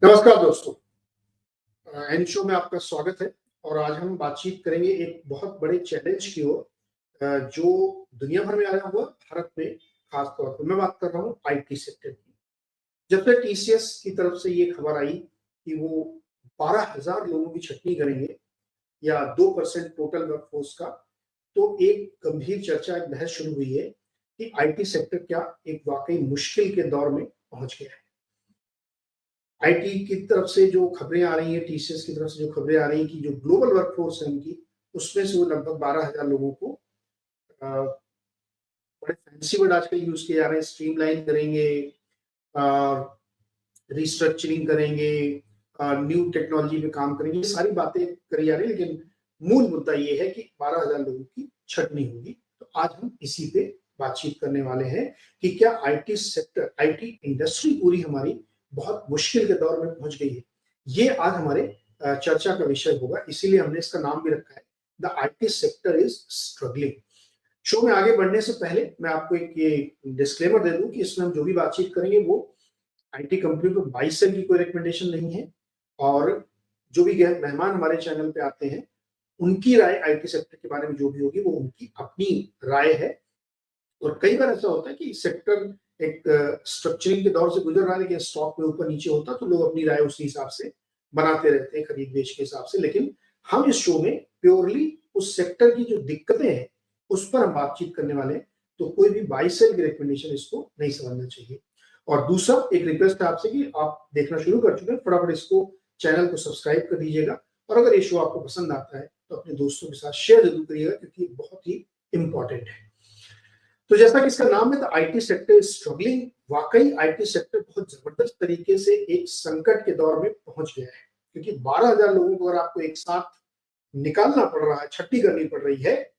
नमस्कार दोस्तों। N show में आपका स्वागत है। और आज हम बातचीत करेंगे एक बहुत बड़े चैलेंज की ओर, जो दुनिया भर में आया हुआ, भारत में खास तौर पर मैं बात कर रहा हूँ आईटी सेक्टर की। जब से टीसीएस की तरफ से ये खबर आई कि वो 12,000 लोगों की छटनी करेंगे या 2% टोटल वर्कफोर्स का, तो एक गंभीर चर्चा, एक बहस शुरू हुई है कि आईटी सेक्टर क्या एक वाकई मुश्किल के दौर में पहुंच गया है। आईटी की तरफ से जो खबरें आ रही हैं, टीसीएस की तरफ से जो खबरें आ रही हैं कि जो ग्लोबल वर्कफोर्स है उनकी, उसमें से वो लगभग 12,000 लोगों को, बड़े फैंसी वर्ड आजकल यूज किए जा रहे हैं, स्ट्रीमलाइन करेंगे, रिस्ट्रक्चरिंग करेंगे, न्यू टेक्नोलॉजी पे काम करेंगे, ये सारी बातें करी जा रही है। लेकिन मूल मुद्दा ये है कि 12,000 लोगों की छटनी होगी। तो आज हम इसी पे बातचीत करने वाले हैं कि क्या आईटी सेक्टर, आईटी इंडस्ट्री पूरी हमारी बहुत मुश्किल के दौर में पहुंच गई है। ये आज हमारे चर्चा का विषय होगा, इसीलिए हमने इसका नाम भी रखा है the IT sector is struggling. Show में आगे बढ़ने से पहले मैं आपको एक ये डिस्क्लेमर दे दूं कि इसमें हम जो भी बातचीत करेंगे वो आईटी कंपनी को बाई सेल की कोई रिकमेंडेशन नहीं है। और जो भी मेहमान हमारे चैनल पे आते हैं, उनकी राय आईटी सेक्टर के बारे में जो भी होगी वो उनकी अपनी राय है। और कई बार ऐसा होता है कि सेक्टर एक स्ट्रक्चरिंग के दौर से गुजर रहा है, लेकिन स्टॉक में ऊपर नीचे होता है, तो लोग अपनी राय उसी हिसाब से बनाते रहते हैं, खरीद बेच के हिसाब से। लेकिन हम इस शो में प्योरली उस सेक्टर की जो दिक्कतें हैं उस पर हम बातचीत करने वाले हैं। तो कोई भी बाई सेल की रिकमेंडेशन इसको नहीं समझना चाहिए। और दूसरा एक रिक्वेस्ट है आपसे कि आप देखना शुरू कर चुके हैं, फटाफट इसको, चैनल को सब्सक्राइब कर दीजिएगा। और अगर ये शो आपको पसंद आता है तो अपने दोस्तों के साथ शेयर जरूर करिएगा, क्योंकि ये बहुत ही इंपॉर्टेंट है। तो जैसा कि इसका नाम है, तो आईटी सेक्टर स्ट्रगलिंग, वाकई आईटी सेक्टर बहुत जबरदस्त तरीके से एक संकट के दौर में पहुंच गया है। क्योंकि 12,000 लोगों को अगर आपको एक साथ निकालना पड़ रहा है, छट्टी करनी पड़ रही है,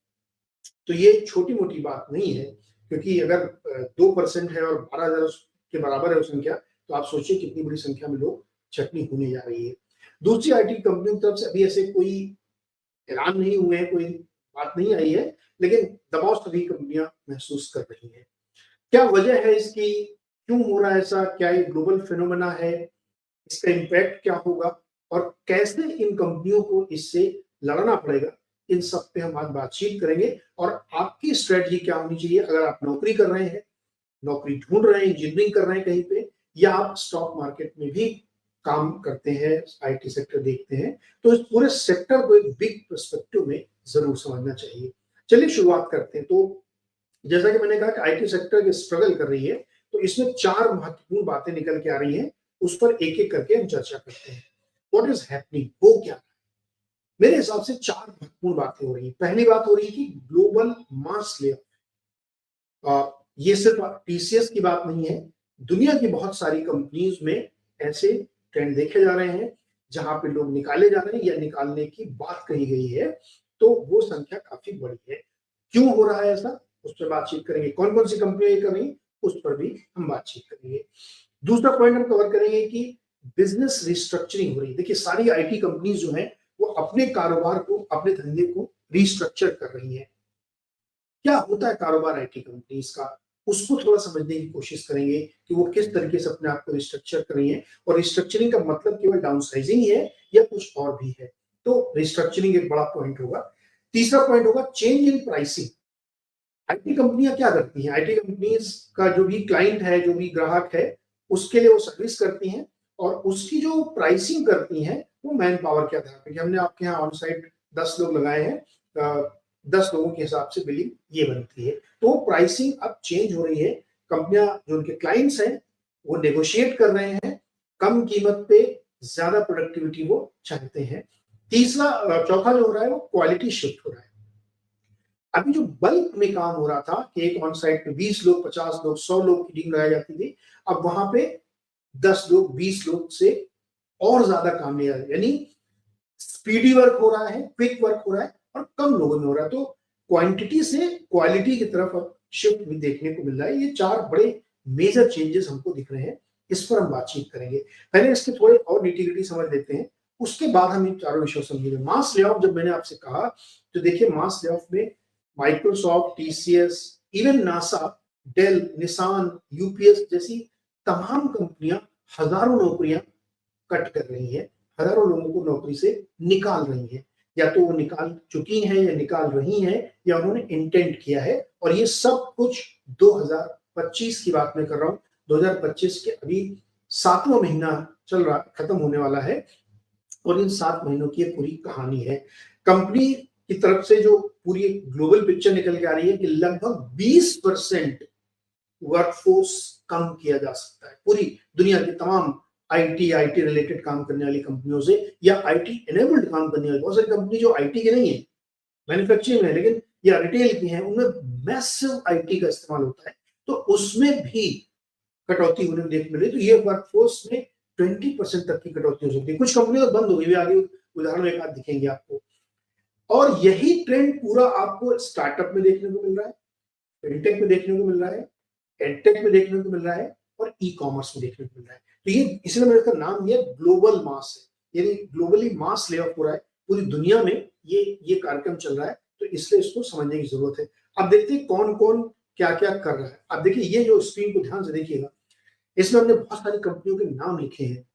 तो ये छोटी मोटी बात नहीं है। क्योंकि अगर 2% है और 12,000 के बराबर है वो संख्या, तो आप सोचिए कितनी बड़ी संख्या में लोग छटनी होने जा रही है। दूसरी आईटी कंपनियों की तरफ से अभी ऐसे कोई ऐलान नहीं हुए हैं, कोई बात नहीं आई है, लेकिन दबाव सभी कंपनियां महसूस कर रही हैं। क्या वजह है इसकी, क्यों हो रहा है ऐसा, क्या ये ग्लोबल फिनोमेना है, इसका इम्पैक्ट क्या होगा और कैसे इन कंपनियों को इससे लड़ना पड़ेगा, इन सब पे हम आज बातचीत करेंगे। और आपकी स्ट्रेटजी क्या होनी चाहिए अगर आप नौकरी कर रहे हैं, नौकरी ढूंढ रहे हैं, इंजीनियरिंग कर रहे हैं कहीं पे, या आप स्टॉक मार्केट में भी काम करते हैं, आईटी सेक्टर देखते हैं, तो इस पूरे सेक्टर को एक बिग पर्सपेक्टिव में जरूर समझना चाहिए। चलिए शुरुआत करते हैं। तो जैसा कि मैंने कहा कि आईटी सेक्टर की स्ट्रगल कर रही है, तो इसमें 4 महत्वपूर्ण बातें निकल के आ रही हैं, उस पर एक-एक करके हम चर्चा करते हैं। व्हाट इज हैपनिंग, हो क्या? मेरे हिसाब से 4 महत्वपूर्ण बातें हो रही हैं। पहली बात हो रही है कि ग्लोबल मास ले ये सिर्फ टीसीएस की बात नहीं है, दुनिया की बहुत सारी कंपनीज में ऐसे ट्रेंड देखे जा रहे हैं जहां पे लोग निकाले जा रहे हैं या निकालने की बात कही गई है। तो वो संख्या काफी बड़ी है। क्यों हो रहा है ऐसा, उस पर बातचीत करेंगे। कौन कौन सी कंपनियां ये कर रही, उस पर भी हम बातचीत करेंगे। दूसरा पॉइंट हम कवर करेंगे कि बिजनेस रिस्ट्रक्चरिंग हो रही है। देखिए, सारी आईटी कंपनीज जो है वो अपने कारोबार को, अपने धंधे को रिस्ट्रक्चर कर रही है। क्या होता है कारोबार आईटी कंपनीज का, उसको थोड़ा समझने की कोशिश करेंगे कि वो किस तरीके से अपने आप को रिस्ट्रक्चर कर रही है। और रिस्ट्रक्चरिंग का मतलब केवल डाउनसाइजिंग ही है या कुछ और भी है, तो रिस्ट्रक्चरिंग एक बड़ा पॉइंट होगा। तीसरा पॉइंट होगा चेंज इन प्राइसिंग। आईटी कंपनियां क्या करती हैं, आईटी कंपनीज का जो भी क्लाइंट है, जो भी ग्राहक है, उसके लिए वो सर्विस करती हैं और उसकी जो प्राइसिंग करती हैं वो मैन पावर के आधार पर। हमने आपके यहाँ ऑन साइट 10 लोग लगाए हैं, 10 लोगों के हिसाब से बिलिंग ये बनती है। तो प्राइसिंग अब चेंज हो रही है। कंपनियां, जो उनके क्लाइंट्स हैं, वो नेगोशिएट कर रहे हैं, कम कीमत पे ज्यादा प्रोडक्टिविटी वो चाहते हैं। चौथा जो हो रहा है वो क्वालिटी शिफ्ट हो रहा है। अभी जो बल्क में काम हो रहा था कि एक ऑन साइट पे 20 लोग, 50 लोग, 100 लोग की टीम लगाई जाती थी, अब वहां पे 10 लोग, 20 लोग से और ज्यादा काम लिया, यानी स्पीडी वर्क हो रहा है, क्विक वर्क हो रहा है और कम लोगों में हो रहा है। तो क्वांटिटी से क्वालिटी की तरफ अब शिफ्ट भी देखने को मिल रहा है। ये 4 बड़े मेजर चेंजेस हमको दिख रहे हैं, इस पर हम बातचीत करेंगे। पहले इसके थोड़े और निटी-ग्रिटी समझ लेते हैं, उसके बाद हम इन चारों विषयों समझेंगे। मास ले ऑफ जब मैंने आपसे कहा, तो देखिए मास ले ऑफ में Microsoft, TCS, even NASA, Dell, Nissan, UPS जैसी तमाम कंपनियां हजारों नौकरियां कट कर रही है, हजारों लोगों को नौकरी से निकाल रही है, या तो वो निकाल चुकी हैं या निकाल रही हैं या उन्होंने इंटेंट किया है। और ये सब कुछ 2025 की बात मैं कर रहा हूँ। 2025 के अभी 7वां महीना चल रहा, खत्म होने वाला है, और इन 7 महीनों की ये पूरी कहानी है। कंपनी की तरफ से जो पूरी ग्लोबल पिक्चर निकल के आ रही है कि लगभग 20% वर्कफोर्स कम किया जा सकता है पूरी दुनिया की तमाम आईटी रिलेटेड काम करने वाली कंपनियों से, या आईटी एनेबल्ड काम करने वाली बहुत सारी कंपनी जो आईटी की नहीं है, मैन्युफैक्चरिंग है, लेकिन या रिटेल की है, उनमें मैसिव आईटी का इस्तेमाल होता है, तो उसमें भी कटौती होने देख मिले। तो ये वर्कफोर्स में 20% तक की कटौती हो सकती है। कुछ कंपनियां तो बंद हो गई, आगे उदाहरण एक आध दिखेंगे आपको। और यही ट्रेंड पूरा आपको स्टार्टअप में देखने को मिल रहा है, फिनटेक में देखने को मिल रहा है, एडटेक में देखने को मिल रहा है, और ई कॉमर्स में देखने को मिल रहा है। तो ये इसलिए मैंने इसका नाम दिया ग्लोबल मास है, यानी ग्लोबली मास ले ऑफ हो रहा है पूरी दुनिया में, ये कार्यक्रम चल रहा है, तो इसलिए इसको समझने की जरूरत है। अब देखते हैं कौन कौन क्या क्या कर रहा है। अब देखिए ये जो स्क्रीन को ध्यान से देखिएगा, इसमें हमने बहुत सारी कंपनियों के नाम लिखे हैं।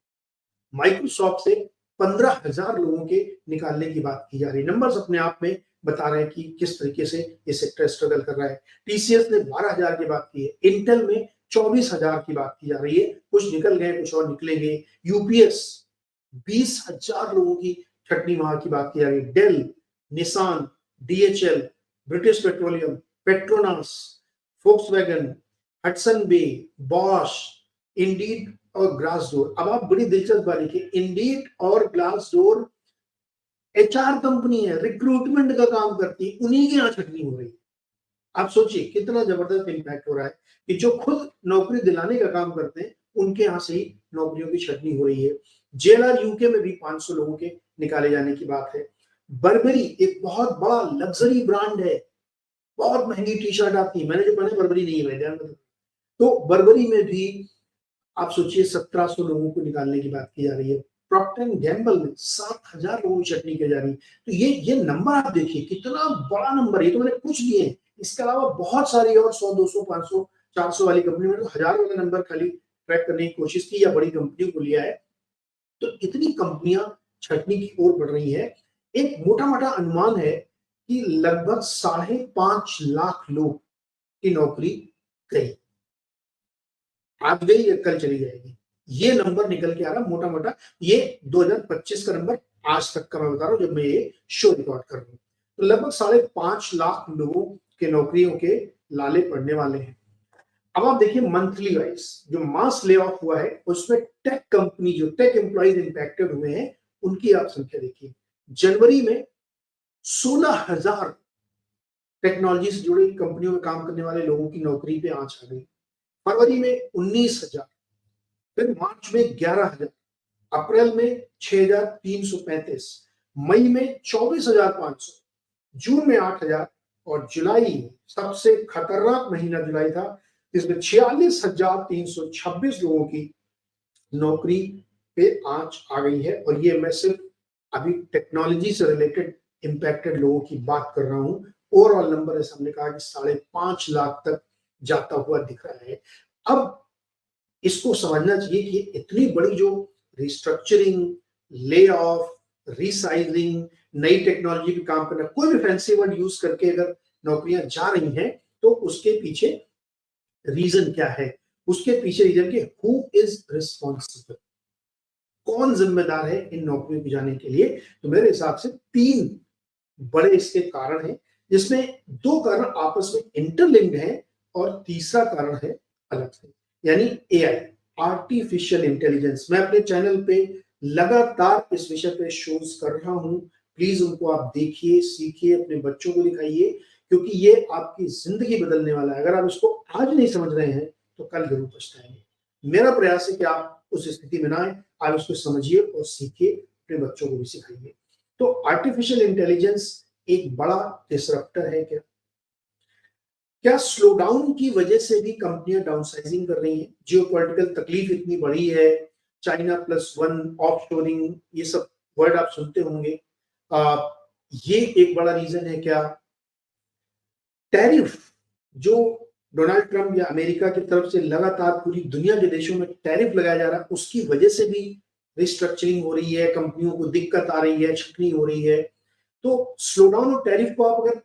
माइक्रोसॉफ्ट से 15,000 लोगों के निकालने की बात की जा रही है। नंबर्स अपने आप में बता रहे हैं कि किस तरीके से ये सेक्टर स्ट्रगल कर रहा है। टीसीएस ने 12,000 की बात की है, इंटेल में 24,000 की बात की जा रही है, कुछ निकल गए कुछ और निकलेंगे। यूपीएस 20,000 लोगों की छटनी वहां की बात की जा रही है। Dell, Nissan, DHL, British Petroleum, Petronas, Volkswagen, Hudson Bay, Bosch, Indeed और ग्लासडोर। अब आप बड़ी दिलचस्प बात देखिए, इंडीड और ग्लासडोर एचआर कंपनी है, रिक्रूटमेंट का काम करती है, उन्हीं के यहाँ छटनी हो रही है। आप सोचिए कितना जबरदस्त इंपैक्ट हो रहा है कि जो खुद नौकरी दिलाने का काम करते हैं उनके यहाँ से ही नौकरियों की छटनी हो रही है। जेएलआर यूके में भी 500 लोगों के निकाले जाने की बात है। बर्बरी एक बहुत बड़ा लग्जरी ब्रांड है, बहुत महंगी टी शर्ट आती है, मैंने जो पहने बर्बरी नहीं है, ध्यान रखना। तो बर्बरी में भी आप सोचिए 1700 लोगों को निकालने की बात की जा रही है। प्रॉक्टर एंड गैम्बल में 7,000 लोगों की छटनी की जा रही है। तो ये नंबर आप देखिए कितना बड़ा नंबर है। ये तो मैंने कुछ दिए हैं, इसके अलावा बहुत सारी और 100, 200, 500, 400 वाली कंपनी में तो हजारों वाला नंबर खाली ट्रैक करने की कोशिश की या बड़ी कंपनियों को लिया है। तो इतनी कंपनियां छटनी की ओर बढ़ रही है। एक मोटा मोटा अनुमान है कि लगभग 5.5 लाख लोग की नौकरी गई, आज गई या कल चली जाएगी। ये नंबर निकल के आ रहा मोटा मोटा, ये 2025 का नंबर आज तक का मैं बता रहा हूं जब मैं ये शो रिकॉर्ड कर रहा हूं। तो लगभग 5.5 लाख लोगों के नौकरियों के लाले पड़ने वाले हैं। अब आप देखिए मंथली वाइज जो मास ले ऑफ हुआ है उसमें टेक कंपनी जो टेक एम्प्लॉइज इंपैक्टेड हुए हैं उनकी आप संख्या देखिए। जनवरी में 16,000 टेक्नोलॉजी से जुड़ी कंपनियों में काम करने वाले लोगों की नौकरी पे आंच आ गई। फरवरी में 19,000, फिर मार्च में 11,000, अप्रैल में 6,335, मई में 24,500, जून में 8,000 और जुलाई सबसे खतरनाक महीना जुलाई था, इसमें 46,326 लोगों की नौकरी पे आंच आ गई है। और ये मैं सिर्फ अभी टेक्नोलॉजी से रिलेटेड इंपैक्टेड लोगों की बात कर रहा हूं। ओवरऑल नंबर ऐसा हमने कहा कि 5.5 लाख तक जाता हुआ दिख रहा है। अब इसको समझना चाहिए कि इतनी बड़ी जो रिस्ट्रक्चरिंग, ले ऑफ, रीसाइजिंग, नई टेक्नोलॉजी पे काम करना, कोई भी फैंसी वर्ड यूज करके अगर नौकरियां जा रही हैं तो उसके पीछे रीजन क्या है, उसके पीछे रीजन के हु इज रिस्पॉन्सिबल, कौन जिम्मेदार है इन नौकरियों को जाने के लिए। तो मेरे हिसाब से 3 बड़े इसके कारण हैं, जिसमें 2 कारण आपस में इंटरलिंक्ड हैं और तीसरा कारण है अलग से, यानी एआई, आर्टिफिशियल इंटेलिजेंस। मैं अपने चैनल पे लगातार इस विषय पे शोज कर रहा हूं, प्लीज उनको आप देखिए, सीखिए, अपने बच्चों को दिखाइए, क्योंकि ये आपकी जिंदगी बदलने वाला है। अगर आप इसको आज नहीं समझ रहे हैं तो कल जरूर पछताएंगे। मेरा प्रयास है कि आप उस स्थिति में ना आए, आप उसको समझिए और सीखिए, अपने बच्चों को भी सिखाइए। तो आर्टिफिशियल इंटेलिजेंस एक बड़ा डिसरप्टर है क्या? क्या स्लोडाउन की वजह से भी कंपनियां डाउनसाइजिंग कर रही हैं? जियोपॉलिटिकल तकलीफ इतनी बड़ी है, चाइना +1, ऑफशोरिंग, ये सब वर्ड आप सुनते होंगे। ये एक बड़ा रीजन है क्या? टैरिफ जो डोनाल्ड ट्रंप या अमेरिका की तरफ से लगातार पूरी दुनिया के देशों में टैरिफ लगाया जा रहा है, उसकी वजह से भी रिस्ट्रक्चरिंग हो रही है, कंपनियों को दिक्कत आ रही है, छटनी हो रही है, तो स्लो डाउन और टैरिफ को आप अगर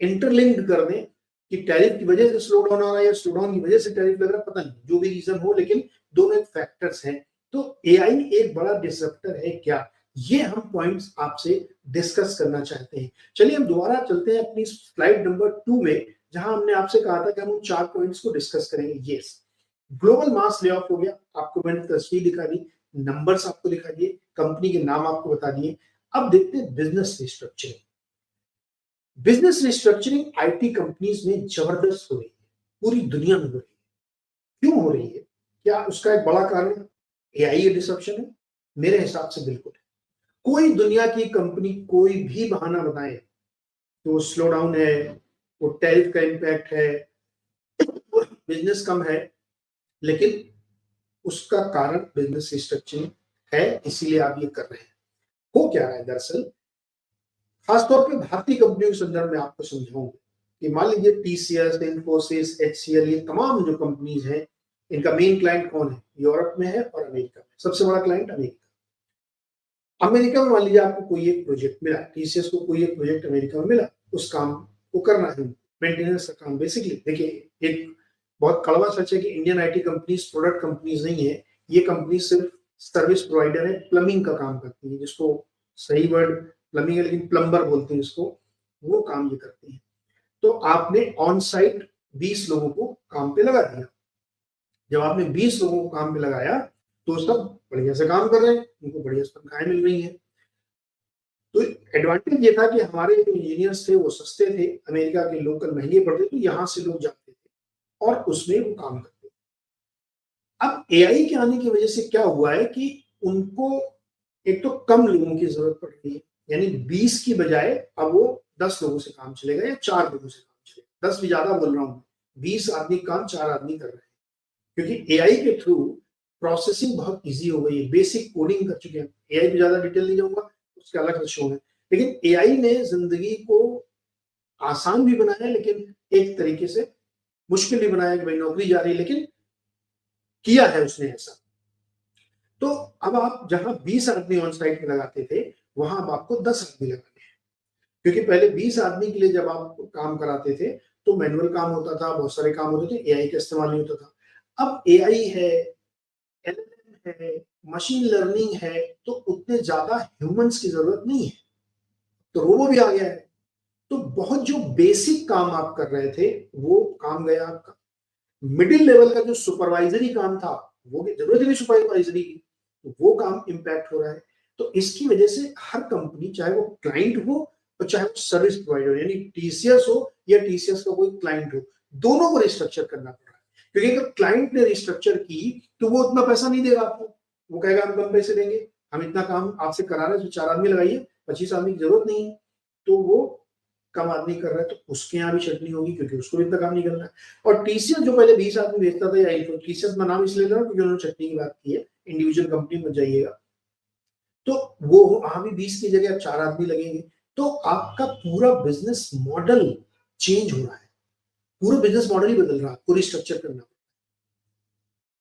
इंटरलिंक्ड कर दें कि टैरिफ की वजह से स्लो डाउन आ रहा है या स्लो डाउन की वजह से टैरिफ लग रहा है, पता नहीं, जो भी रीजन हो, लेकिन दोनों एक फैक्टर्स हैं। तो एआई एक बड़ा डिसरप्टर है क्या, ये हम पॉइंट्स आपसे डिस्कस करना चाहते हैं। चलिए हम दोबारा चलते हैं अपनी स्लाइड नंबर 2 में, जहां हमने आपसे कहा था कि हम उन 4 पॉइंट्स को डिस्कस करेंगे। Yes, global mass lay of हो गया, आपको मैंने तस्वीर दिखा दी, नंबर्स आपको दिखा दिए, कंपनी के नाम आपको बता दिए। अब देखते हैं business restructuring. Business restructuring IT companies में जबरदस्त हो रही है, पूरी दुनिया में हो रही है। क्यों हो रही है, क्या उसका एक बड़ा कारण एआई डिसरप्शन है? मेरे हिसाब से बिल्कुल है। कोई दुनिया की कंपनी कोई भी बहाना बताए तो स्लो डाउन है, वो टैरिफ का इम्पैक्ट है, बिजनेस कम है, लेकिन उसका कारण बिजनेस रिस्ट्रक्चरिंग है, इसीलिए आप ये कर रहे हैं। हो क्या रहा है दरअसल, खासतौर पे भारतीय कंपनियों के संदर्भ में आपको समझाऊंगा कि मान लीजिए टीसीएस, इन्फोसिस, एचसीएल, ये तमाम जो कंपनीज हैं, इनका मेन क्लाइंट कौन है? यूरोप में है और अमेरिका में। सबसे बड़ा क्लाइंट अमेरिका। अमेरिका में मान लीजिए आपको कोई एक प्रोजेक्ट मिला, टीसीएस को कोई एक प्रोजेक्ट अमेरिका में मिला, उस काम को करना है, मेंटेनेंस का काम। बेसिकली देखिए, एक बहुत कड़वा सच है कि Indian IT companies product companies नहीं है, ये कंपनी सिर्फ सर्विस प्रोवाइडर है, प्लम्बिंग का काम करती है, जिसको सही वर्ड प्लम्बिंग है लेकिन प्लम्बर बोलते हैं इसको, वो काम ये करते हैं। तो आपने ऑन साइट 20 लोगों को काम पे लगा दिया। जब आपने 20 लोगों को काम पे लगाया तो सब बढ़िया से काम कर रहे हैं, उनको बढ़िया तनख्वाहें मिल रही हैं। तो एडवांटेज ये था कि हमारे जो इंजीनियर्स थे वो सस्ते थे, अमेरिका के लोकल महंगे पड़ते, तो यहाँ से लोग जाते थे और उसमें वो काम करते थे। अब एआई के आने की वजह से क्या हुआ है कि उनको एक तो कम लोगों की जरूरत पड़ रही है, यानी 20 की बजाय अब वो 10 लोगों से काम चलेगा या 4 लोगों से काम चलेगा। 10 भी ज्यादा बोल रहा हूँ, 20 आदमी काम 4 आदमी कर रहे हैं, क्योंकि एआई के थ्रू प्रोसेसिंग बहुत इजी हो गई है, बेसिक कोडिंग कर चुके हैं। एआई पे ज्यादा डिटेल नहीं जाऊंगा, उसके अलग शो है, लेकिन एआई ने जिंदगी को आसान भी बनाया, लेकिन एक तरीके से मुश्किल भी बनाया कि भाई नौकरी जा रही है, लेकिन किया है उसने ऐसा। तो अब आप जहां 20 आदमी ऑन साइट में लगाते थे, वहां अब आपको 10 आदमी लगाने हैं, क्योंकि पहले 20 आदमी के लिए जब आप काम कराते थे तो मैनुअल काम होता था, बहुत सारे काम होते थे, एआई का इस्तेमाल नहीं होता था। अब एआई है, एलएलएम है, मशीन लर्निंग है, तो उतने ज्यादा ह्यूमंस की जरूरत नहीं है, तो रोबो भी आ गया है। तो बहुत जो बेसिक काम आप कर रहे थे वो काम गया आपका। मिडिल लेवल का जो सुपरवाइजरी काम था, वो भी जरूरत ही नहीं सुपरवाइजरी की, तो वो काम इम्पैक्ट हो रहा है। तो इसकी वजह से हर कंपनी, चाहे वो क्लाइंट हो और चाहे वो सर्विस प्रोवाइडर, यानी टीसीएस हो या टीसीएस का कोई क्लाइंट हो, दोनों को रिस्ट्रक्चर करना पड़ रहा है। क्योंकि अगर क्लाइंट ने रिस्ट्रक्चर की तो वो उतना पैसा नहीं देगा आपको, वो कहेगा हम कम पैसे देंगे, हम इतना काम आपसे करा रहे हैं, 4 आदमी लगाइए, 25 आदमी की जरूरत नहीं है, तो वो कम आदमी कर रहा है, तो उसके यहाँ भी छटनी होगी, क्योंकि उसको भी इतना काम नहीं करना है। और टीसीएस जो पहले 20 आदमी भेजता था, या टीसीएस में नाम इसलिए ले रहा हूँ क्योंकि उन्होंने छटनी की बात की है, इंडिविजुअल कंपनी में जाइएगा तो वो वहां भी 20 की जगह 4 आदमी लगेंगे। तो आपका पूरा बिजनेस मॉडल चेंज हो रहा है, पूरा बिजनेस मॉडल ही बदल रहा है, पूरी स्ट्रक्चर करना।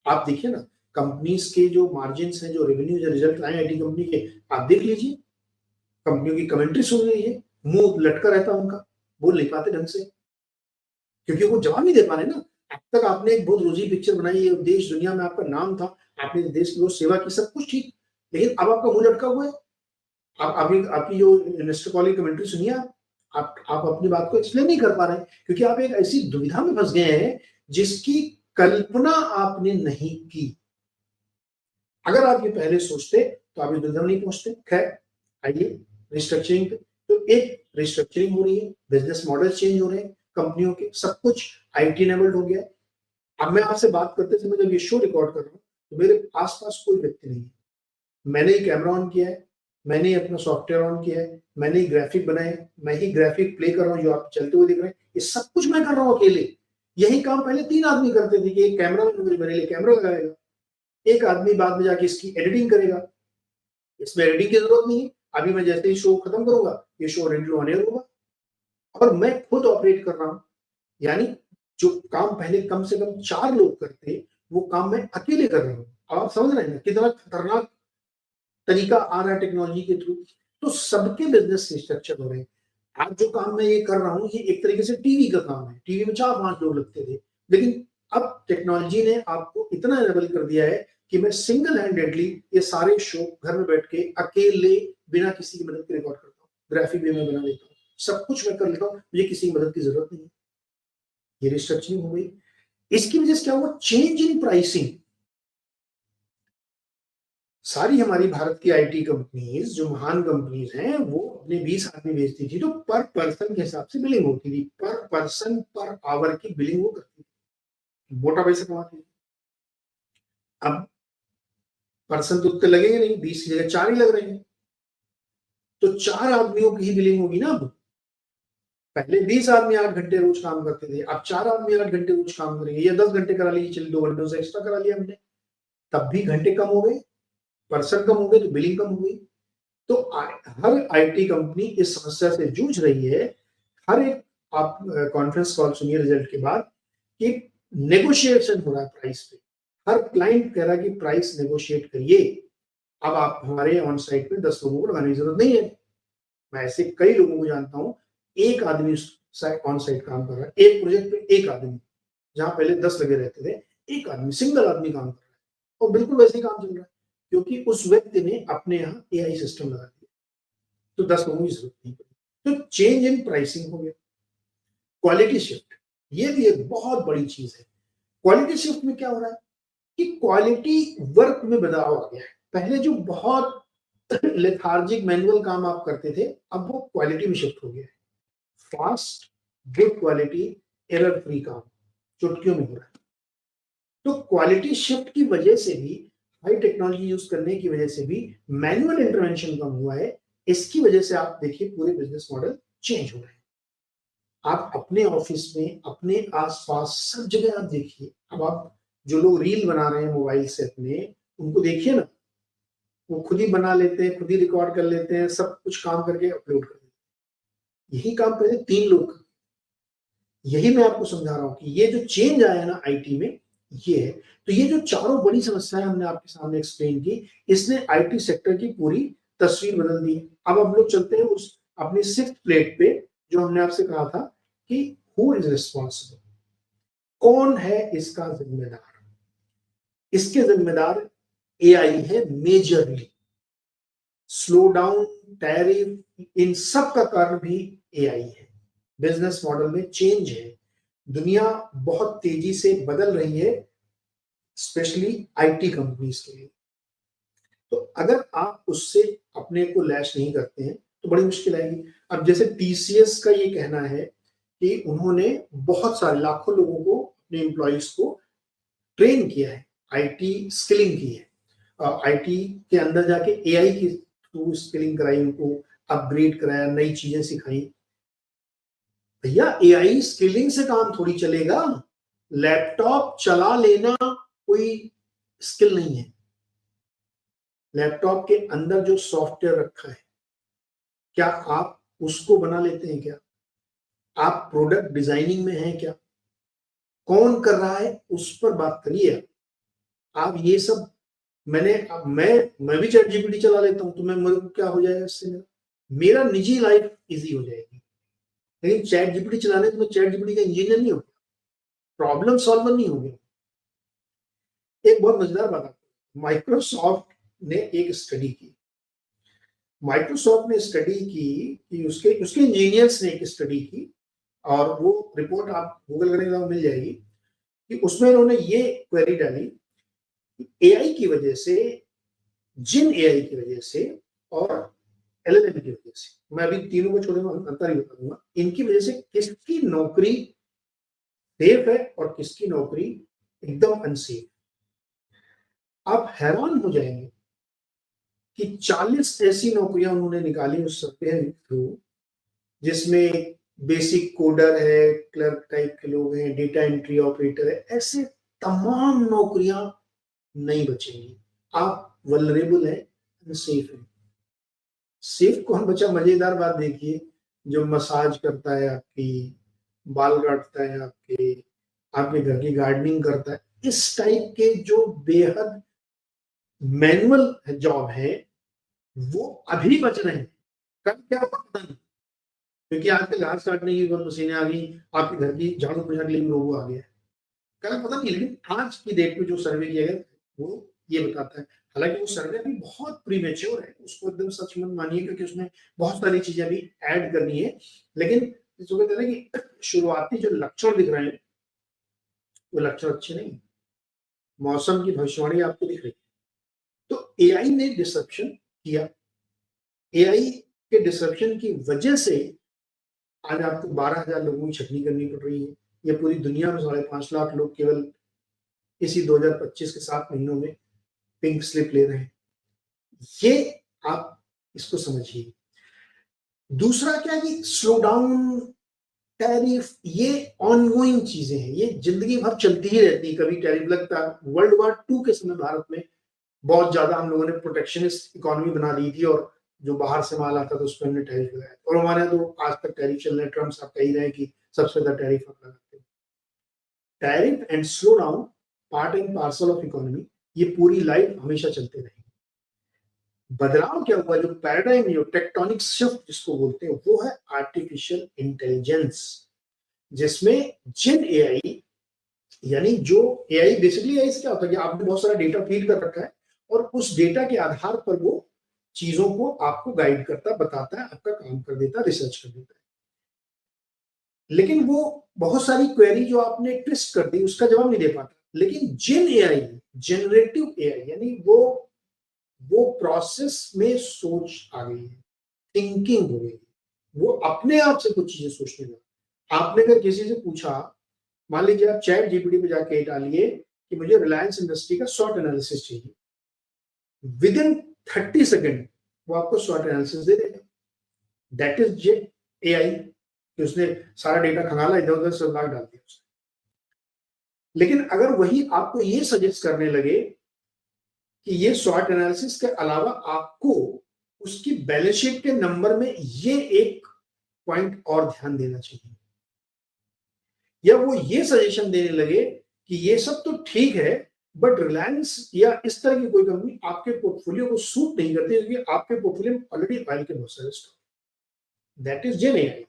आप देखिए ना, कंपनीज के जो मार्जिन हैं, जो रेवेन्यू, जो रिजल्ट आए आईटी कंपनी के, आप देख लीजिए, कंपनियों की कमेंट्री सुन लीजिए, मुंह लटका रहता है उनका, बोल नहीं पाते ढंग से, क्योंकि वो जवाब नहीं दे पा रहे ना। अब तक आपने एक बहुत रोजी पिक्चर बनाई है, देश दुनिया में आपका नाम था, आपने देश की बहुत सेवा की, सब कुछ ठीक, लेकिन अब आपका मुंह लटका हुआ है। आप आपकी जो इन्वेस्टर कॉल की कमेंट्री सुनिए, आप अपनी बात को एक्सप्लेन नहीं कर पा रहे हैं, क्योंकि आप एक ऐसी दुविधा में फंस गए हैं जिसकी कल्पना आपने नहीं की। अगर आप ये पहले सोचते तो आप इस दुविधा में नहीं पहुंचते। खैर, आइए रिस्ट्रक्चरिंग पे। तो एक रिस्ट्रक्चरिंग हो रही है, बिजनेस मॉडल चेंज हो रहे हैं कंपनियों के, सब कुछ आईटी इनेबल्ड हो गया है। अब मैं आपसे बात करते समय जब ये शो रिकॉर्ड कर रहा हूँ तो मेरे आसपास कोई व्यक्ति नहीं है, मैंने ही कैमरा ऑन किया है, मैंने ही अपना सॉफ्टवेयर ऑन किया है, मैंने ही ग्राफिक बनाए, मैं ही ग्राफिक प्ले कर रहा हूँ जो आप चलते हुए दिख रहे हैं, ये सब कुछ मैं कर रहा हूँ अकेले। यही काम पहले 3 आदमी करते थे कि एक कैमरा मेरे लिए कैमरा लगाएगा, एक आदमी बाद में जाके इसकी एडिटिंग करेगा, इसमें एडिटिंग की जरूरत नहीं है, अभी मैं जैसे ही शो खत्म करूंगा ये शो ऑन एयर होगा और मैं खुद ऑपरेट कर रहा हूँ। यानी जो काम पहले कम से कम 4 लोग करते, वो काम मैं अकेले कर रहा हूँ। अब आप समझ रहे हैं कितना खतरनाक तरीका आ रहा है टेक्नोलॉजी के थ्रू, तो सबके बिजनेस स्ट्रक्चर हो रहे हैं। आज जो काम मैं ये कर रहा हूँ, ये एक तरीके से टीवी का काम है। टीवी में 4-5 लोग लगते थे, लेकिन अब टेक्नोलॉजी ने आपको इतना एनेबल कर दिया है कि मैं सिंगल हैंडेडली ये सारे शो घर में बैठ के अकेले बिना किसी की मदद के रिकॉर्ड करता हूँ, ग्राफिक भी मैं बना लेता हूँ, सब कुछ मैं कर लेता हूँ, मुझे किसी की मदद की जरूरत नहीं है। ये रिस्ट्रक्चरिंग हो गई। इसकी वजह से क्या हुआ? Change in pricing. सारी हमारी भारत की आईटी कंपनीज, जो महान कंपनीज हैं, वो अपने 20 आदमी भेजती थी तो पर पर्सन के हिसाब से बिलिंग होती थी, पर पर्सन पर आवर की बिलिंग वो करती थी, मोटा पैसा कमाती थी। अब पर्सन तो उतने लगेंगे नहीं, 20 की जगह 4 ही लग रहे हैं, तो 4 आदमियों की ही बिलिंग होगी ना। अब पहले 20 आदमी 8 घंटे रोज काम करते थे, अब 4 आदमी 8 घंटे रोज काम करेंगे, या 10 घंटे करा लीजिए, चलिए 2 घंटे से एक्स्ट्रा करा लिया हमने, तब भी घंटे कम हो गए, पर्सन कम हो गए, तो बिलिंग कम हो गई। तो हर आईटी कंपनी इस समस्या से जूझ रही है। हर एक, आप कॉन्फ्रेंस कॉल सुनिए रिजल्ट के बाद, कि नेगोशिएशन हो रहा है प्राइस पे। हर क्लाइंट कह रहा है कि प्राइस नेगोशिएट करिए। अब आप हमारे ऑन साइट पे 10 लोगों को लगाने की जरूरत नहीं है। मैं ऐसे कई लोगों को जानता हूँ, एक आदमी ऑन साइट काम कर रहा है, एक प्रोजेक्ट पे एक आदमी, जहां पहले 10 लगे रहते थे, एक आदमी, सिंगल आदमी काम कर रहा है, और बिल्कुल वैसे ही काम चल रहा है, क्योंकि उस व्यक्ति ने अपने यहाँ एआई सिस्टम लगा दिया, तो 10 लोगों की जरूरत नहीं पड़ी। तो चेंज इन प्राइसिंग हो गया। क्वालिटी शिफ्ट, ये भी एक बहुत बड़ी चीज है। क्वालिटी शिफ्ट में क्या हो रहा है कि क्वालिटी वर्क में बदलाव आ गया है। पहले जो बहुत लेथार्जिक मैनुअल काम आप करते थे, अब वो क्वालिटी में शिफ्ट हो गया है। Fast, good quality, error free काम चुटकियों में हो रहा है। तो क्वालिटी शिफ्ट की वजह से भी, हाई टेक्नोलॉजी यूज करने की वजह से भी मैनुअल इंटरवेंशन कम हुआ है। इसकी वजह से आप देखिए पूरे बिजनेस मॉडल चेंज हो रहे हैं। आप अपने ऑफिस में, अपने आसपास, सब जगह आप देखिए। अब आप जो लोग रील बना रहे हैं मोबाइल से अपने, उनको देखिए ना, वो खुद ही बना लेते हैं, खुद ही रिकॉर्ड कर लेते हैं, सब कुछ काम करके अपलोड कर देते हैं। यही काम पहले 3 लोग करते। यही मैं आपको समझा रहा हूँ कि ये जो चेंज आया है ना आईटी में, ये है। तो ये जो चारों बड़ी समस्याएं हमने आपके सामने एक्सप्लेन की, इसने आईटी सेक्टर की पूरी तस्वीर बदल दी। अब हम लोग चलते हैं उस अपनी 6th प्लेट पे, जो हमने आपसे कहा था कि हु इज रिस्पॉन्सिबल, कौन है इसका जिम्मेदार। इसके जिम्मेदार एआई है मेजरली। स्लो डाउन, टैरिफ, इन सब का कारण भी एआई है। बिजनेस मॉडल में चेंज है। दुनिया बहुत तेजी से बदल रही है, स्पेशली आईटी कंपनीज के लिए। तो अगर आप उससे अपने को लैस नहीं करते हैं तो बड़ी मुश्किल आएगी। अब जैसे टीसीएस का ये कहना है कि उन्होंने बहुत सारे लाखों लोगों को, अपने एम्प्लॉइज को ट्रेन किया है, आईटी स्किलिंग की है, आईटी के अंदर जाके एआई की थ्रू स्किलिंग कराई, उनको अपग्रेड कराया, नई चीजें सिखाई। भैया एआई स्किलिंग से काम थोड़ी चलेगा। लैपटॉप चला लेना कोई स्किल नहीं है। लैपटॉप के अंदर जो सॉफ्टवेयर रखा है, क्या आप उसको बना लेते हैं? क्या आप प्रोडक्ट डिजाइनिंग में हैं? क्या कौन कर रहा है उस पर बात करिए। आप ये सब, मैं भी चैट जीपीटी चला लेता हूं, तो मेरे को क्या हो जाएगा इससे? मेरा निजी लाइफ इजी हो जाएगी। लेकिन चैट जीपीटी चलाने तो मैं चैट जीपीटी का इंजीनियर नहीं हो गया, प्रॉब्लम सॉल्वर नहीं हो गया। एक बहुत मजेदार बात आपको, माइक्रोसॉफ्ट ने एक स्टडी की। माइक्रोसॉफ्ट ने स्टडी की कि उसके उसके इंजीनियर्स ने एक स्टडी की, और वो रिपोर्ट आप गूगल करेंगे तो मिल जाएगी, कि उसमें उन्होंने ये क्वेरी डाली, एआई की वजह से, जिन एआई की वजह से और एलएलएम की वजह से, मैं अभी तीनों को छोड़ूंगा, अंतर ही बता दूंगा, इनकी वजह से किसकी नौकरी सेफ है और किसकी नौकरी एकदम अनसेफ। आप हैरान हो जाएंगे कि 40 ऐसी नौकरियां उन्होंने निकाली उस सर्वे थ्रू, जिसमें बेसिक कोडर है, क्लर्क टाइप के लोग हैं, डेटा एंट्री ऑपरेटर है, ऐसे तमाम नौकरियां नहीं बचेंगी। आप वल्नरेबल है, अनसेफ है। सेफ कौन बचा? मजेदार बात देखिए, जो मसाज करता है आपकी, बाल काटता है आपके, आपके घर की गार्डनिंग करता है, इस टाइप के जो बेहद मैनुअल जॉब है, वो अभी बच रहे हैं, कल क्या होगा पता नहीं, क्योंकि आजकल घास काटने की बहुत मशीनें आ गई, आपके घर की झाड़ू पोछा के लिए लोगो आ गया है, कल पता नहीं। लेकिन आज की डेट में जो सर्वे किया गया वो ये बताता है, हालांकि वो सर्वे अभी बहुत प्रीमेच्योर है, उसको एकदम सच मत मानिए, क्योंकि उसमें बहुत सारी चीजें अभी ऐड करनी है, लेकिन जो कहते हैं ना कि शुरुआती जो लक्षण दिख रहे हैं वो लक्षण अच्छे नहीं, मौसम की भविष्यवाणी आपको दिख रही है। तो एआई ने डिसरप्शन किया, एआई के डिसरप्शन की वजह से आज आपको 12,000 लोगों की छटनी करनी पड़ रही है, या पूरी दुनिया में 5.5 लाख लोग केवल इसी 2025 के 7 महीनों में पिंक स्लिप ले रहे हैं। ये आप इसको समझिए। दूसरा क्या कि स्लो डाउन, टैरिफ, ये ऑनगोइंग चीजें हैं, ये जिंदगी भर चलती ही रहती है, कभी टैरिफ लगता है। वर्ल्ड वॉर 2 के समय भारत में बहुत ज्यादा हम लोगों ने प्रोटेक्शनिस्ट इकोनॉमी बना ली थी, और जो बाहर से माल आता था उस पर हमने टैरिफ लगाया, और हमारे यहाँ तो आज तक टैरिफ चल रहे हैं। ट्रम्प साहब कह ही रहे हैं कि सबसे ज्यादा टैरिफ आप लगाते हैं। Tariff and slow down, part and parcel of economy, ये पूरी लाइफ हमेशा चलते रहेंगे। बदलाव क्या हुआ, जो पैराडाइम, जो टेक्टोनिक शिफ्ट जिसको बोलते हैं, वो है आर्टिफिशियल इंटेलिजेंस, जिसमें जिन एआई, यानी जो एआई बेसिकली एआई से क्या होता है कि आपने बहुत सारा डेटा फीड कर रखा है, और उस डेटा के आधार पर वो चीजों को आपको गाइड करता, बताता है, आपका काम कर देता है, रिसर्च कर देता है। लेकिन वो बहुत सारी क्वेरी जो आपने ट्विस्ट कर दी उसका जवाब नहीं दे पाता। लेकिन जिन एआई, जनरेटिव एआई, यानी वो प्रोसेस में सोच आ गई है, थिंकिंग हो गई, वो अपने आप से कुछ चीजें सोचने लगा। आपने अगर किसी से पूछा, मान लीजिए आप चैट जीपीटी पे जाके डालिए कि मुझे रिलायंस इंडस्ट्री का शॉर्ट एनालिसिस चाहिए, विद इन 30 सेकेंड वो आपको शॉर्ट एनालिसिस दे देगा। दैट इज जे एआई, कि उसने सारा डेटा खंगाला, इधर उधर सब लाग डाल दिया उसने। लेकिन अगर वही आपको ये सजेस्ट करने लगे कि ये शॉर्ट एनालिसिस के अलावा आपको उसकी बैलेंस शीट के नंबर में ये एक पॉइंट और ध्यान देना चाहिए, या वो ये सजेशन देने लगे कि ये सब तो ठीक है, बट रिलायंस या इस तरह की कोई कंपनी आपके पोर्टफोलियो को सूट नहीं करती, क्योंकि आपके पोर्टफोलियो में ऑलरेडी ऑयल के बहुत सारे stock. That is gen AI.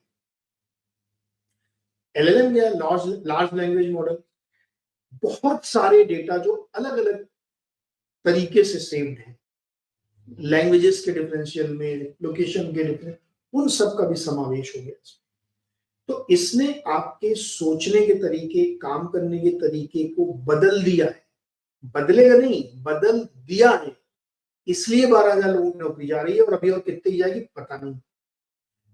LLM या लार्ज लैंग्वेज मॉडल, बहुत सारे डेटा जो अलग अलग तरीके से सेव्ड है, लैंग्वेजेस के डिफरेंशियल में, लोकेशन के डिफरेंस, उन सब का भी समावेश हो गया। तो इसने आपके सोचने के तरीके, काम करने के तरीके को बदल दिया है, बदलेगा नहीं, बदल दिया है। इसलिए 12,000 लोगों की नौकरी जा रही है, और अभी और कितनी जाएगी पता नहीं।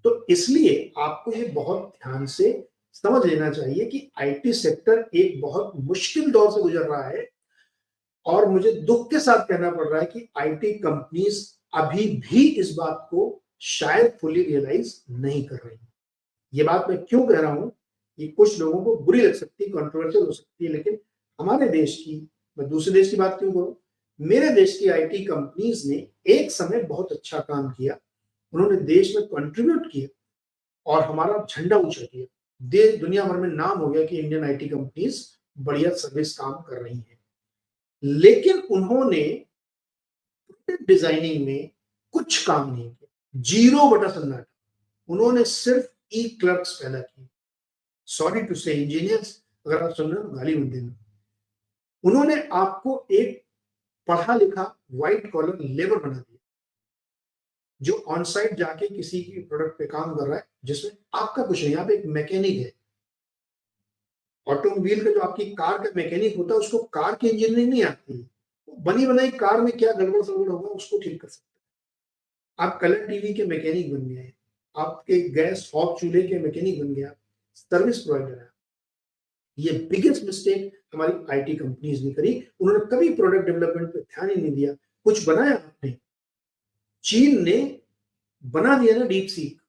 तो इसलिए आपको ये बहुत ध्यान से समझ लेना चाहिए कि आईटी सेक्टर एक बहुत मुश्किल दौर से गुजर रहा है, और मुझे दुख के साथ कहना पड़ रहा है कि आईटी कंपनीज अभी भी इस बात को शायद फुली रियलाइज नहीं कर रही। ये बात मैं क्यों कह रहा हूं, ये कुछ लोगों को बुरी लग सकती है, कंट्रोवर्शियल हो सकती है, लेकिन हमारे देश की, मैं दूसरे देश की बात क्यों करूं, मेरे देश की आईटी कंपनीज ने एक समय बहुत अच्छा काम किया, उन्होंने देश में कंट्रीब्यूट किया और हमारा झंडा ऊंचा किया। दुनिया भर में नाम हो गया कि इंडियन आईटी कंपनीज बढ़िया सर्विस काम कर रही हैं। लेकिन उन्होंने डिजाइनिंग में कुछ काम नहीं किया, 0 सन्नाटा। उन्होंने सिर्फ ई क्लर्क्स पैदा किए। सॉरी टू से इंजीनियर्स, अगर आप सुन रहे हो गाली मत देना। उन्होंने आपको एक पढ़ा लिखा व्हाइट कॉलर लेबर बना दिया, जो ऑन साइट जाके किसी की प्रोडक्ट पे काम कर रहा है, जिसमें आपका कुछ नहीं, आप एक मैकेनिक है। ऑटोमोबाइल का जो आपकी कार का मैकेनिक होता है, उसको कार की इंजीनियरिंग नहीं आती है, बनी बनाई कार में क्या गड़बड़ सड़बड़ होगा उसको ठीक कर सकते हैं। आप कलर टीवी के मैकेनिक बन गए, आपके गैस हॉब चूल्हे के मैकेनिक बन गया, सर्विस प्रोवाइडर है। ये बिगेस्ट मिस्टेक हमारी आईटी कंपनीज ने करी, उन्होंने कभी प्रोडक्ट डेवलपमेंट पे ध्यान ही नहीं दिया। कुछ बनाया आपने, चीन ने बना दिया ना डीप सीक,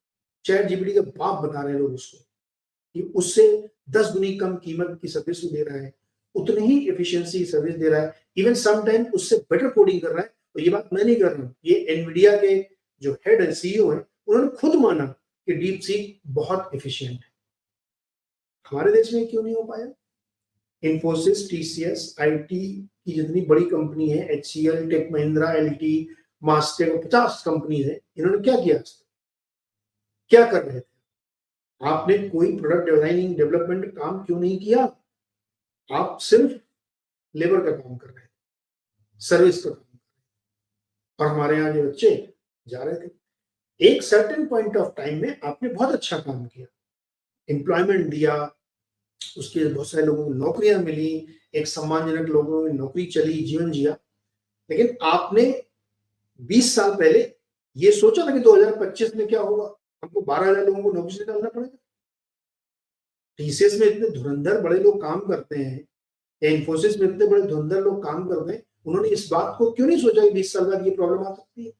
चैट जीपीटी का बाप बता रहे हैं लोग उसको, कि उससे 10 गुनी कम कीमत की सर्विस दे रहा है, उतनी ही एफिशिएंसी सर्विस दे रहा है, इवन सम टाइम उससे बेटर कोडिंग कर रहा है। और ये बात मैं नहीं कर रहा हूँ, ये एनवीडिया के जो हेड है, सीईओ है, उन्होंने खुद माना कि डीप सीक बहुत एफिशिएंट है। हमारे देश में क्यों नहीं हो पाया? इन्फोसिस, टीसीएस, आईटी की जितनी बड़ी कंपनी है, एचसीएल, टेक महिंद्रा, एलटी, मास्टर 50 कंपनी है, इन्होंने क्या किया, क्या कर रहे थे? आपने कोई प्रोडक्ट डिजाइनिंग डेवलपमेंट काम क्यों नहीं किया? आप सिर्फ लेबर का काम कर रहे थे, सर्विस का काम कर रहे थे। और हमारे यहाँ के बच्चे जा रहे थे। एक सर्टेन पॉइंट ऑफ टाइम में आपने बहुत अच्छा काम किया, एम्प्लॉयमेंट दिया, उसके बहुत सारे लोगों को नौकरियां मिली, एक सम्मानजनक लोगों में नौकरी चली, जीवन जिया। लेकिन आपने 20 साल पहले ये सोचा था कि 2025 में क्या होगा, हमको 12,000 लोगों को नौकरी से निकालना पड़ेगा? टीसीएस में इतने धुरंधर बड़े लोग काम करते हैं, या इन्फोसिस में इतने बड़े धुरंधर लोग काम करते हैं, उन्होंने इस बात को क्यों नहीं सोचा कि 20 साल बाद ये प्रॉब्लम आ सकती है?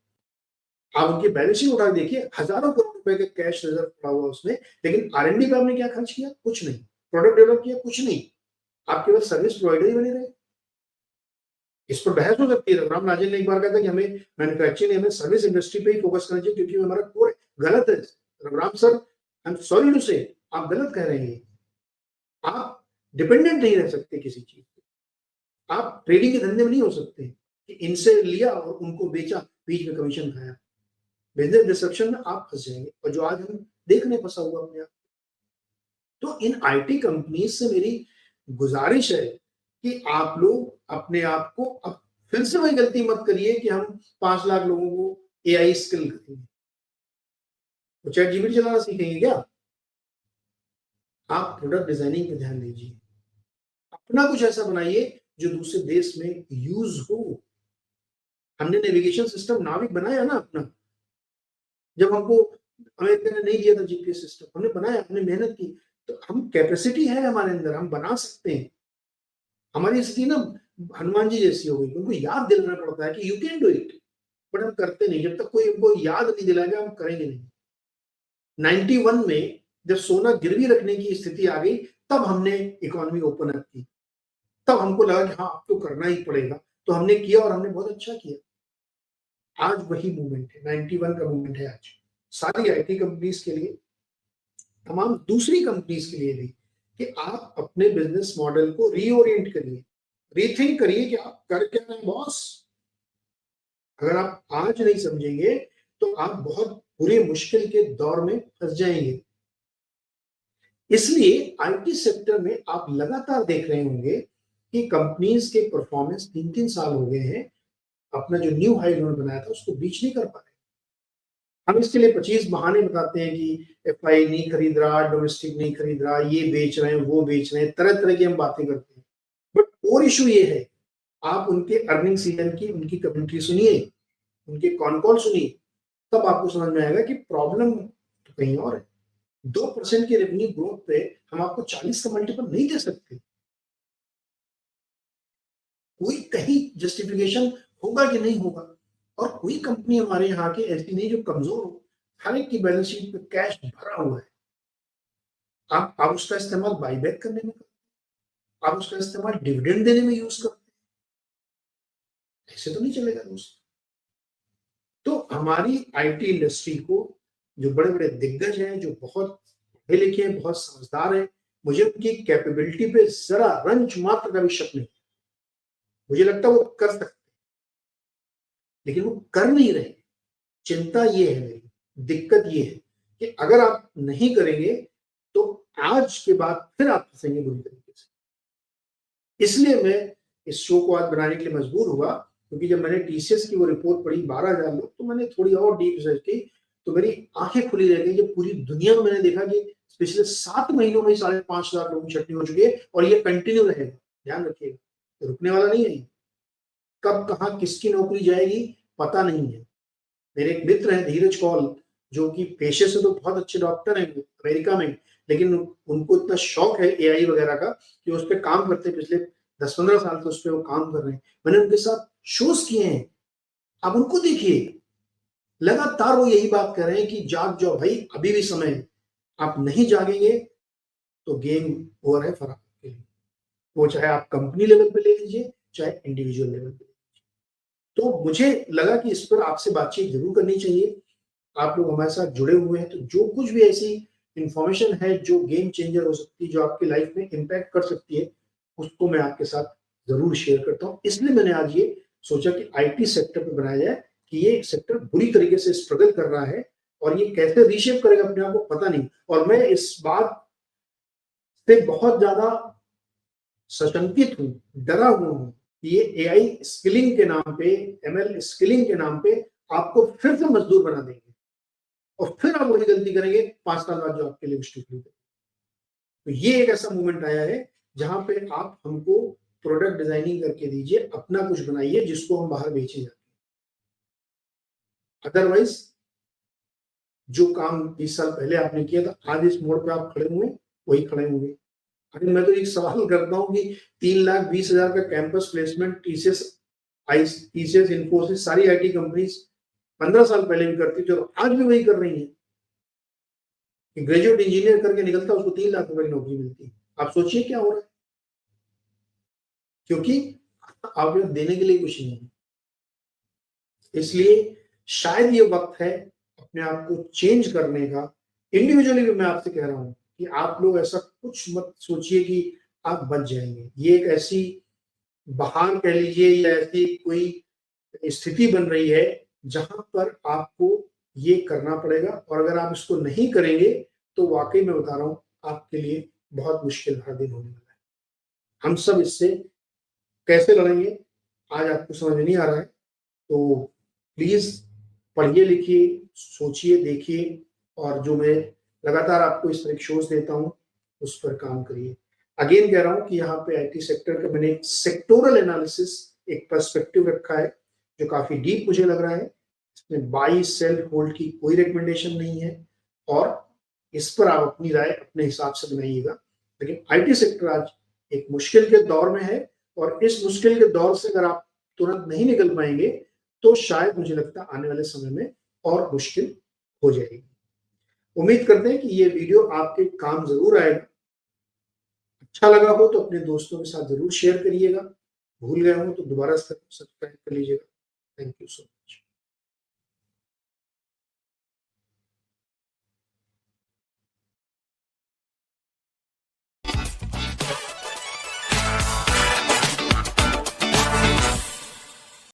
आप उनकी बैलेंस शीट उठा देखिए, हजारों करोड़ रुपए का कैश रिजर्व पड़ा हुआ उसमें, लेकिन आर&डी पे आपने क्या खर्च किया? कुछ नहीं। प्रोडक्ट डेवलप किया? कुछ नहीं। आप केवल सर्विस प्रोवाइडर ही बने रहे। इस पर बहस हो सकती है। रघुराम राजन ने एक बार कहा था कि हमें मैन्युफैक्चरिंग, हमें सर्विस इंडस्ट्री पे ही फोकस करना चाहिए क्योंकि हमारा कोर है। गलत है Raghuram sir, I am sorry to say, आप गलत कह रहे हैं। आप डिपेंडेंट नहीं रह सकते किसी चीज पे। आप ट्रेडिंग के धंधे में नहीं हो सकते कि इनसे लिया और उनको बेचा, बीच में कमीशन खाया। बिजनेस डिस्ट्रक्शन में आप फंस जाएंगे, और जो आज हम देख रहे फंसा हुआ अपने आप। तो इन आईटी कंपनी से मेरी गुजारिश है कि आप लोग अपने आप को, अब फिर से वही गलती मत करिए कि हम 5 लाख लोगों को एआई स्किल करेंगे, तो चैट जीपीटी चलाना सीखेंगे क्या? आप प्रोडक्ट डिजाइनिंग पे ध्यान दीजिए, अपना कुछ ऐसा बनाइए जो दूसरे देश में यूज हो। हमने नेविगेशन सिस्टम नाविक बनाया ना अपना, जब हमको अमेरिका ने नहीं दिया था जीपीएस सिस्टम, हमने बनाया, हमने मेहनत की, तो हम कैपेसिटी है हमारे अंदर, हम बना सकते हैं। हमारी स्थिति ना हनुमान जी जैसी हो गई, उनको याद दिलाना पड़ता है कि you can do it, but हम करते नहीं। जब तक कोई हमको याद नहीं दिलाएगा हम करेंगे नहीं। 91 में जब सोना गिरवी रखने की स्थिति आ गई, तब हमने इकोनॉमी ओपन अप की, तब हमको लगा कि हाँ अब तो करना ही पड़ेगा, तो हमने किया और हमने बहुत अच्छा किया। आज वही मूवमेंट है, 91 का मूवमेंट है आज सारी आईटी कंपनीज के लिए, तमाम दूसरी कंपनीज के लिए भी, कि आप अपने बिजनेस मॉडल को रीओरिएंट करिए, रीथिंक करिए कि आप कर क्या रहे हैं बॉस। अगर आप आज नहीं समझेंगे तो आप बहुत बुरे मुश्किल के दौर में फंस जाएंगे। इसलिए आईटी सेक्टर में आप लगातार देख रहे होंगे कि कंपनीज के परफॉर्मेंस 3-3 साल हो गए हैं, अपना जो न्यू हाई उन्होंने बनाया था उसको बीच नहीं कर पा रहे। हम इसके लिए 25 बहाने बताते हैं कि एफआई नहीं खरीद रहा, डोमेस्टिक नहीं खरीद रहा, ये बेच रहे हैं, वो बेच रहे हैं, तरह तरह की हम बातें करते हैं। बट और इशू ये है, आप उनके अर्निंग सीजन की उनकी कमेंट्री सुनिए, उनके कॉन कॉल सुनिए, तब आपको समझ में आएगा कि प्रॉब्लम तो कहीं और है। 2% की रेवेन्यू ग्रोथ पे हम आपको 40 का मल्टीपल नहीं दे सकते। कोई कहीं जस्टिफिकेशन होगा कि नहीं होगा। और कोई कंपनी हमारे यहाँ की ऐसी नहीं जो कमजोर हो, हर एक की बैलेंस शीट पे कैश भरा हुआ है। आप उसका इस्तेमाल बाईबैक करने में करते, आप उसका इस्तेमाल डिविडेंड देने में यूज करते, ऐसे तो नहीं चलेगा दोस्त। तो हमारी आईटी इंडस्ट्री को जो बड़े बड़े दिग्गज हैं, जो बहुत पढ़े लिखे हैं, बहुत समझदार हैं, मुझे उनकी कैपेबिलिटी पे जरा रंच मात्र का भी शक नहीं। मुझे लगता है वो कर सकते, लेकिन वो कर नहीं रहे। चिंता ये है, मेरी दिक्कत ये है कि अगर आप नहीं करेंगे तो आज के बाद फिर आप फंसेंगे बुरी तरीके से। इसलिए मैं इस शो को आज बनाने के लिए मजबूर हुआ, क्योंकि जब मैंने टीसीएस की वो रिपोर्ट पढ़ी 12,000 लोग, तो मैंने थोड़ी और डीप रिसर्च की, तो मेरी आंखें खुली रह गई। जब पूरी दुनिया में मैंने देखा कि पिछले 7 महीनों में 5,500 लोगों की छटनी हो चुकी है, और ये कंटिन्यू रहेगा। ध्यान रखिएगा, तो रुकने वाला नहीं है। कब कहाँ किसकी नौकरी जाएगी पता नहीं है। मेरे एक मित्र हैं धीरज कौल, जो कि पेशे से तो बहुत अच्छे डॉक्टर हैं अमेरिका में, लेकिन उनको इतना शौक है एआई वगैरह का कि उस पर काम करते हैं। पिछले 10-15 साल से उस पर वो काम कर रहे हैं। मैंने उनके साथ शोज किए हैं, आप उनको देखिए, लगातार वो यही बात कर रहे हैं कि जाग जाओ भाई, अभी भी समय है। आप नहीं जागेंगे तो गेम ओवर है फरार के लिए। वो चाहे आप कंपनी लेवल पे ले लीजिए, चाहे इंडिविजुअल लेवल पे। तो मुझे लगा कि इस पर आपसे बातचीत जरूर करनी चाहिए। आप लोग हमारे साथ जुड़े हुए हैं, तो जो कुछ भी ऐसी इंफॉर्मेशन है जो गेम चेंजर हो सकती है, जो आपकी लाइफ में इम्पैक्ट कर सकती है, उसको मैं आपके साथ जरूर शेयर करता हूँ। इसलिए मैंने आज ये सोचा कि आईटी सेक्टर पे बनाया जाए कि ये सेक्टर बुरी तरीके से स्ट्रगल कर रहा है और ये कैसे रीशेप करेगा अपने आप को पता नहीं। और मैं इस बात से बहुत ज्यादा सशंकित हूँ, डरा हुआ हूँ कि ये एआई स्किलिंग के नाम पे, एमएल स्किलिंग के नाम पे आपको फिर से मजदूर बना देंगे और फिर आप वही गलती करेंगे 5 साल बाद जो आपके लिए मुश्किल हुई। तो ये एक ऐसा मोमेंट आया है जहां पे आप हमको प्रोडक्ट डिजाइनिंग करके दीजिए, अपना कुछ बनाइए जिसको हम बाहर बेचे जाते हैं। अदरवाइज जो काम 20 साल पहले आपने किया था, आज इस मोड़ पे आप खड़े हुए वही खड़े होंगे। अभी मैं तो एक सवाल करता हूँ कि 3,20,000 का कैंपस प्लेसमेंट टीसीएस, इन्फोसिस, सारी आईटी कंपनीज 15 साल पहले भी करती थी और आज भी वही कर रही है। ग्रेजुएट इंजीनियर करके निकलता है, उसको 3 लाख रुपए की नौकरी मिलती है। आप सोचिए क्या हो रहा है, क्योंकि आप देने के लिए कुछ नहीं है। इसलिए शायद ये वक्त है अपने आप को चेंज करने का। इंडिविजुअली भी मैं आपसे कह रहा हूं कि आप लोग ऐसा कुछ मत सोचिए कि आप बच जाएंगे। ये एक ऐसी बहार कह लीजिए या ऐसी कोई स्थिति बन रही है जहां पर आपको ये करना पड़ेगा, और अगर आप इसको नहीं करेंगे तो वाकई में बता रहा हूं आपके लिए बहुत मुश्किल भरा दिन होने वाला है। हम सब इससे कैसे लड़ेंगे आज आपको समझ में नहीं आ रहा है, तो प्लीज पढ़िए, लिखिए, सोचिए, देखिए, और जो मैं लगातार आपको इस तरह के शोज देता हूँ उस पर काम करिए। अगेन कह रहा हूँ कि यहाँ पे आईटी सेक्टर का मैंने एक सेक्टोरल एनालिसिस, एक पर्सपेक्टिव रखा है जो काफी डीप मुझे लग रहा है। इसमें बाई, सेल, होल्ड की कोई रिकमेंडेशन नहीं है और इस पर आप अपनी राय अपने हिसाब से बनाइएगा। लेकिन आईटी सेक्टर आज एक मुश्किल के दौर में है और इस मुश्किल के दौर से अगर आप तुरंत नहीं निकल पाएंगे तो शायद मुझे लगता है आने वाले समय में और मुश्किल हो जाएगी। उम्मीद करते हैं कि ये वीडियो आपके काम जरूर आएगा। अच्छा लगा हो तो अपने दोस्तों के साथ जरूर शेयर करिएगा। भूल गए हो तो दोबारा सब्सक्राइब कर लीजिएगा। Thank you so much.